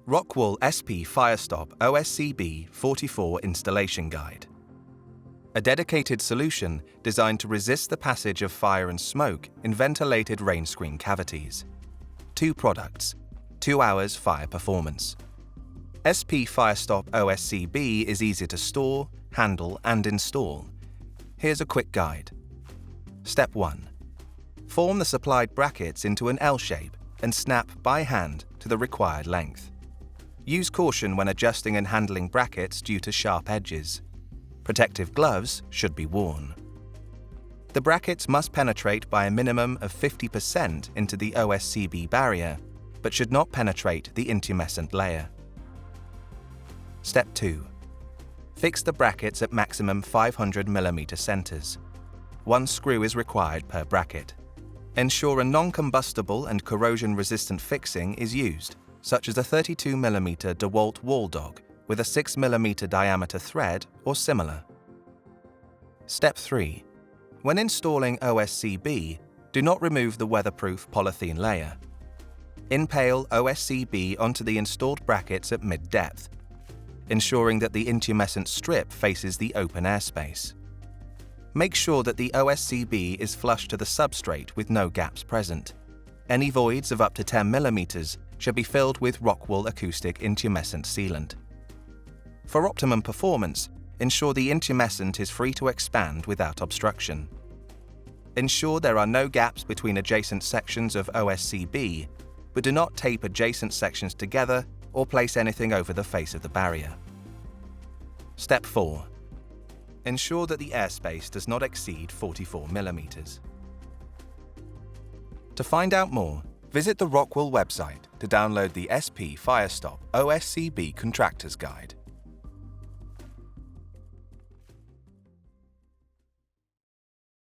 ROCKWOOL SP Firestop OSCB 44 Installation Guide. A dedicated solution designed to resist the passage of fire and smoke in ventilated rain screen cavities. 2 products, 2 hours fire performance. SP Firestop OSCB is easy to store, handle and install. Here's a quick guide. Step 1. Form the supplied brackets into an L shape and snap by hand to the required length. Use caution when adjusting and handling brackets due to sharp edges. Protective gloves should be worn. The brackets must penetrate by a minimum of 50% into the OSCB barrier, but should not penetrate the intumescent layer. Step 2. Fix the brackets at maximum 500 mm centers. 1 screw is required per bracket. Ensure a non-combustible and corrosion-resistant fixing is used, such as a 32 mm DeWalt wall dog with a 6 mm diameter thread or similar. Step 3. When installing OSCB, do not remove the weatherproof polythene layer. Impale OSCB onto the installed brackets at mid-depth, ensuring that the intumescent strip faces the open airspace. Make sure that the OSCB is flush to the substrate with no gaps present. Any voids of up to 10 mm should be filled with ROCKWOOL acoustic intumescent sealant. For optimum performance, ensure the intumescent is free to expand without obstruction. Ensure there are no gaps between adjacent sections of OSCB, but do not tape adjacent sections together or place anything over the face of the barrier. Step 4. Ensure that the airspace does not exceed 44 mm. To find out more, visit the ROCKWOOL website to download the SP Firestop OSCB Contractor's Guide.